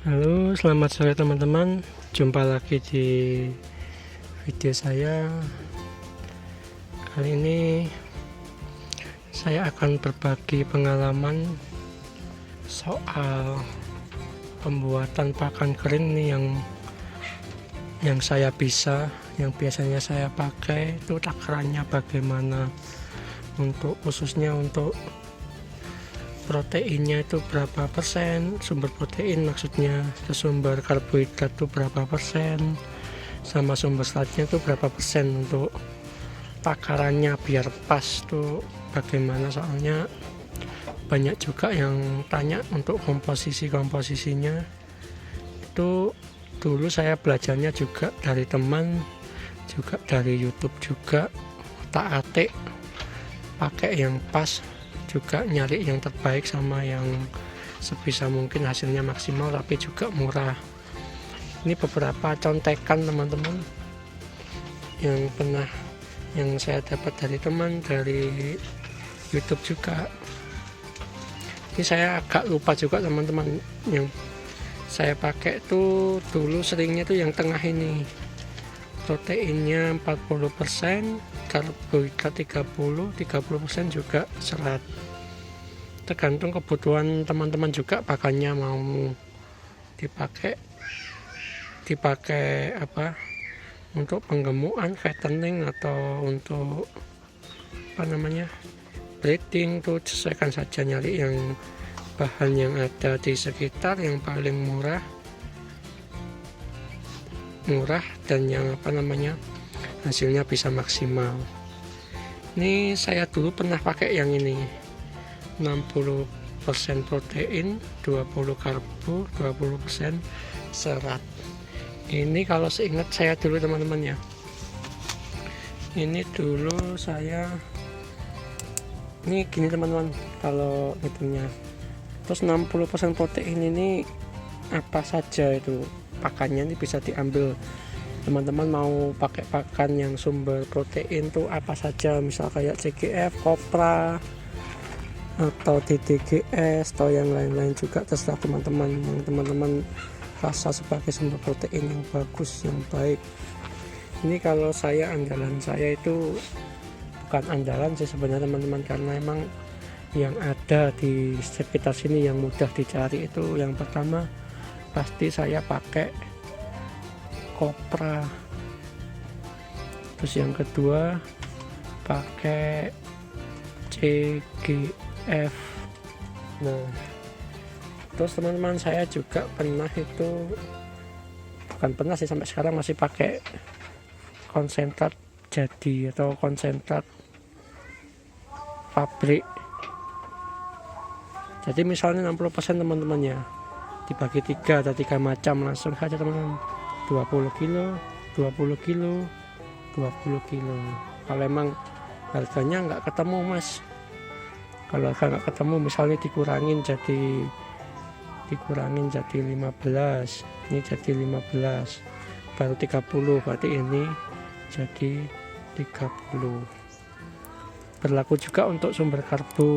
Halo, selamat sore teman-teman. Jumpa lagi di video saya. Kali ini saya akan berbagi pengalaman soal pembuatan pakan kering nih yang saya bisa, yang biasanya saya pakai itu takarannya bagaimana, khususnya untuk proteinnya itu berapa persen, sumber protein maksudnya, sumber karbohidrat itu berapa persen, sama sumber seratnya itu berapa persen, untuk takarannya biar pas tuh bagaimana. Soalnya banyak juga yang tanya untuk komposisinya. Itu dulu saya belajarnya juga dari teman, juga dari YouTube juga, otak-atik pakai yang pas, juga nyari yang terbaik sama yang sebisa mungkin hasilnya maksimal tapi juga murah. Ini beberapa contekan teman-teman yang saya dapat dari teman, dari YouTube juga. Ini saya agak lupa juga teman-teman, yang saya pakai tuh dulu seringnya tuh yang tengah ini, proteinnya 40%, karbohidrat 30% juga serat. Tergantung kebutuhan teman-teman juga pakannya, mau dipakai apa, untuk penggemukan, fattening, atau untuk breeding, tuh sesuaikan saja, nyari yang bahan yang ada di sekitar yang paling murah dan yang hasilnya bisa maksimal. Ini saya dulu pernah pakai yang ini, 60% protein, 20 karbo, 20% serat. Ini kalau seingat saya dulu teman-teman ya, ini dulu saya ini gini teman-teman kalau hitungnya. Terus 60% protein ini apa saja itu pakannya, ini bisa diambil teman-teman. Mau pakai pakan yang sumber protein tuh apa saja, misal kayak CGF, kopra, atau DDGS, atau yang lain-lain juga, terserah teman-teman yang teman-teman rasa sebagai sumber protein yang bagus, yang baik. Ini kalau saya, andalan saya itu bukan andalan sih sebenarnya teman-teman, karena emang yang ada di sekitar sini yang mudah dicari itu, yang pertama pasti saya pakai kopra, terus yang kedua pakai CGF. Nah, terus teman-teman saya juga pernah itu, bukan pernah sih, sampai sekarang masih pakai konsentrat jadi atau konsentrat pabrik. Jadi misalnya 60% teman-temannya dibagi 3, ada 3 macam, langsung saja teman-teman, 20 kilo 20 kilo 20 kilo. Kalau emang harganya nggak ketemu mas, kalau harga nggak ketemu misalnya dikurangin jadi 15, ini jadi 15 baru 30, berarti ini jadi 30. Berlaku juga untuk sumber karbo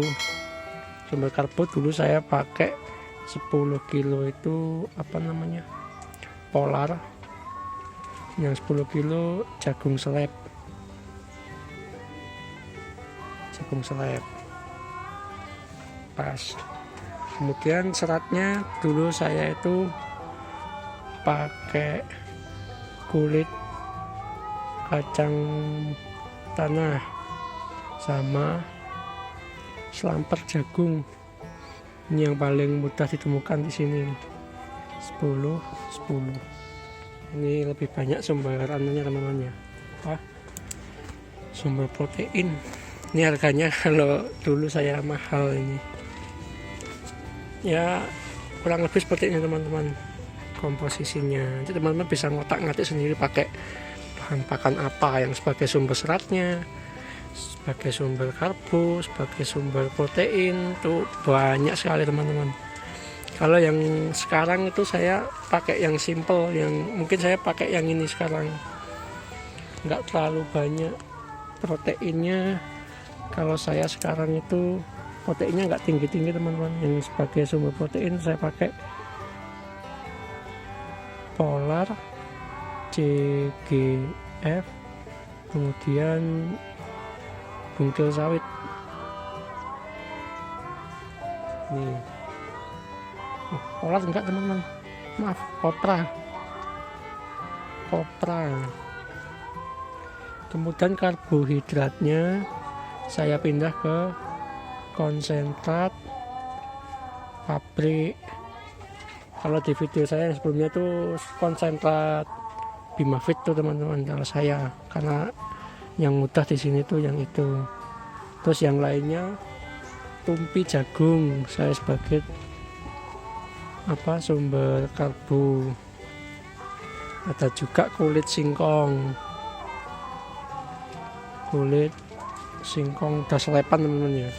dulu saya pakai 10 kilo itu polar, yang 10 kilo jagung seleb pas. Kemudian seratnya dulu saya itu pakai kulit kacang tanah sama selamper jagung. Ini yang paling mudah ditemukan di sini, 10. Ini lebih banyak sumber anunya teman-teman ya, sumber protein. Ini harganya kalau dulu saya mahal ini ya, kurang lebih seperti ini teman-teman komposisinya. Jadi teman-teman bisa ngotak-ngatik sendiri pakai bahan pakan apa yang sebagai sumber seratnya, sebagai sumber karbo, sebagai sumber protein, tuh banyak sekali teman-teman. Kalau yang sekarang itu saya pakai yang simple, yang mungkin saya pakai yang ini sekarang, nggak terlalu banyak proteinnya. Kalau saya sekarang itu proteinnya nggak tinggi-tinggi teman-teman. Yang sebagai sumber protein saya pakai Polar, CGF, kemudian bungkil sawit. Nih, Polar enggak teman-teman, maaf, kopra. Kemudian karbohidratnya saya pindah ke konsentrat pabrik. Kalau di video saya yang sebelumnya tuh konsentrat Bimafit tuh teman-teman, kalau saya, karena yang mudah di sini tuh yang itu. Terus yang lainnya tumpi jagung, saya sebagai sumber karbo. Ada juga kulit singkong udah selepan teman-teman ya.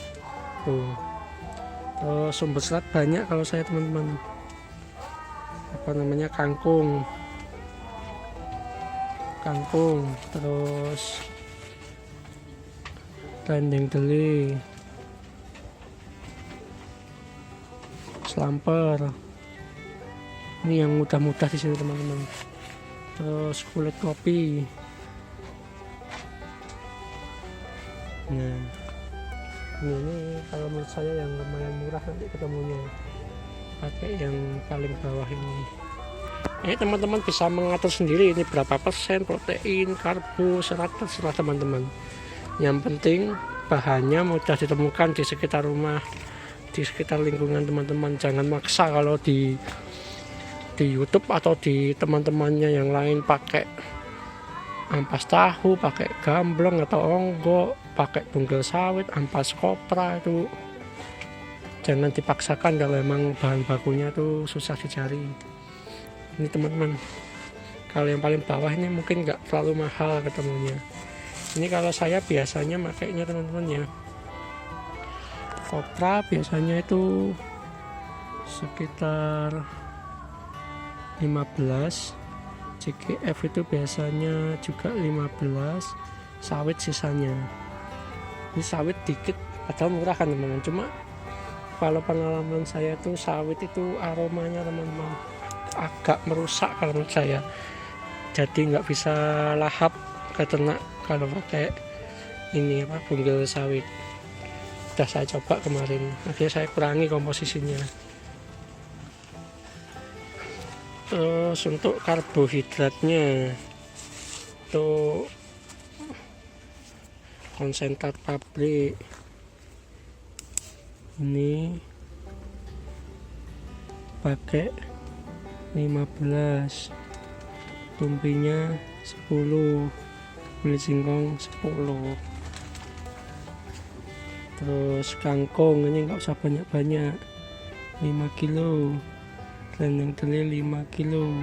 Tuh. Terus sumber serat banyak kalau saya teman-teman. Kangkung, terus dendeng deli, selamper. Ini yang mudah-mudah di sini teman-teman. Terus kulit kopi. Nah, ini kalau menurut saya yang lumayan murah nanti ketemunya, pakai yang paling bawah ini. Teman-teman bisa mengatur sendiri ini berapa persen protein, karbo, serat, terserah teman-teman. Yang penting bahannya mudah ditemukan di sekitar rumah, di sekitar lingkungan teman-teman. Jangan maksa kalau di YouTube atau di teman-temannya yang lain pakai ampas tahu, pakai gamblong atau onggo, pakai bungkil sawit, ampas kopra, itu jangan dipaksakan kalau memang bahan bakunya tuh susah dicari. Ini teman-teman, kalau yang paling bawah ini mungkin nggak terlalu mahal ketemunya. Ini kalau saya biasanya makainya teman-teman ya, kopra biasanya itu sekitar 15, CGF itu biasanya juga 15, sawit sisanya. Ini sawit dikit padahal murah kan teman-teman, cuma kalau pengalaman saya tuh sawit itu aromanya teman-teman agak merusak kalau menurut saya, jadi nggak bisa lahap ke ternak kalau pakai ini bungkil sawit. Udah saya coba kemarin, akhirnya saya kurangi komposisinya. Terus untuk karbohidratnya itu konsentrat pabrik ini pakai 15, tumpinya 10, kulit singkong 10. Terus kangkung ini nggak usah banyak-banyak, 5 kilo, dendeng deli 5 kilo.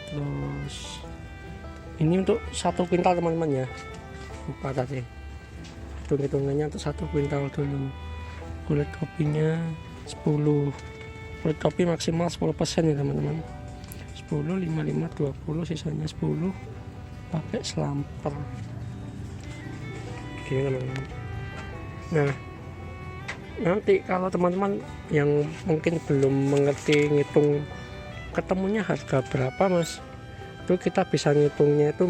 Terus ini untuk 1 kuintal teman-teman ya, lupa tadi hitung-hitungannya untuk 1 kuintal dulu. Kulit kopinya 10, kulit kopi maksimal 10% ya teman-teman, 10, 5, 20, sisanya 10 pakai selamper gini teman-teman. Nah, nanti kalau teman-teman yang mungkin belum mengerti ngitung ketemunya harga berapa mas, itu kita bisa ngitungnya itu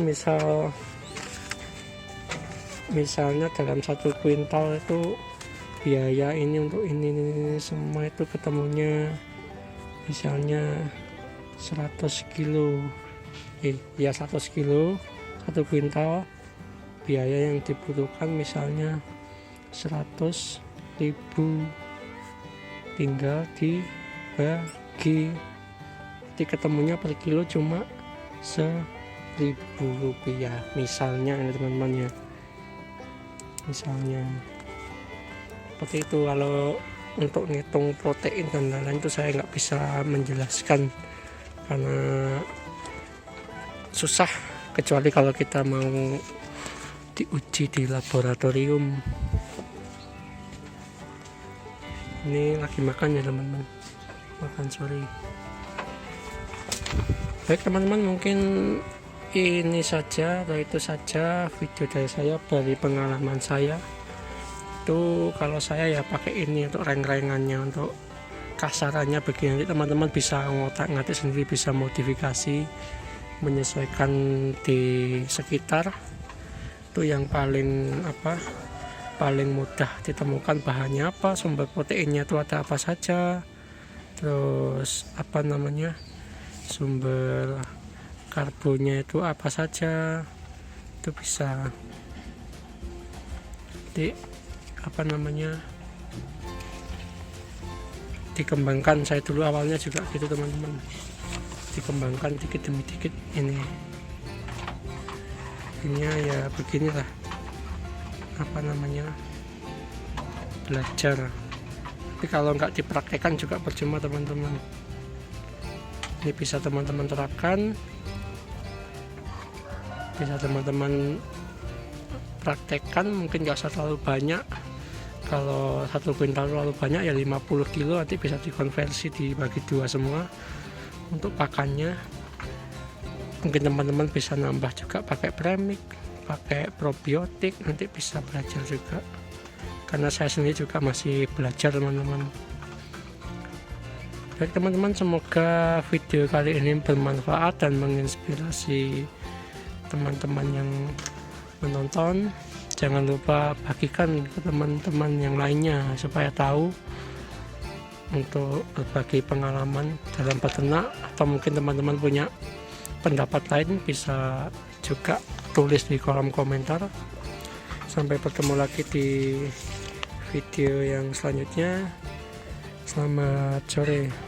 misalnya dalam 1 kuintal itu biaya ini untuk ini semua itu ketemunya misalnya 100 kilo ya 100 kilo 1 kuintal, biaya yang dibutuhkan misalnya 100.000, tinggal dibagi, jadi ketemunya per kilo cuma 1.000 rupiah misalnya ini teman-teman ya, misalnya seperti itu. Kalau untuk ngitung protein dan lain-lain itu saya nggak bisa menjelaskan karena susah, kecuali kalau kita mau diuji di laboratorium. Ini lagi makan ya teman-teman, makan sore. Baik teman-teman, mungkin ini saja atau itu saja video dari saya, dari pengalaman saya. Itu kalau saya ya pakai ini untuk reng-rengannya, untuk kasarannya begini. Nanti teman-teman bisa ngotak-ngatik sendiri, bisa modifikasi menyesuaikan di sekitar. Itu yang paling paling mudah ditemukan bahannya apa, sumber proteinnya itu ada apa saja, terus sumber karbonnya itu apa saja, itu bisa dikembangkan. Saya dulu awalnya juga gitu teman-teman, dikembangkan dikit demi dikit. Ini ya beginilah belajar. Tapi kalau nggak dipraktekkan juga percuma teman-teman. Ini bisa teman-teman terapkan, bisa teman-teman praktekkan. Mungkin nggak usah terlalu banyak, kalau 1 kuintal terlalu banyak ya 50 kilo, nanti bisa dikonversi dibagi 2 semua untuk pakannya. Mungkin teman-teman bisa nambah juga pakai premix, pakai probiotik, nanti bisa belajar juga, karena saya sendiri juga masih belajar teman-teman. Baik teman-teman, semoga video kali ini bermanfaat dan menginspirasi teman-teman yang menonton. Jangan lupa bagikan ke teman-teman yang lainnya supaya tahu, untuk berbagi pengalaman dalam peternak. Atau mungkin teman-teman punya pendapat lain, bisa juga tulis di kolom komentar. Sampai bertemu lagi di video yang selanjutnya. Selamat sore.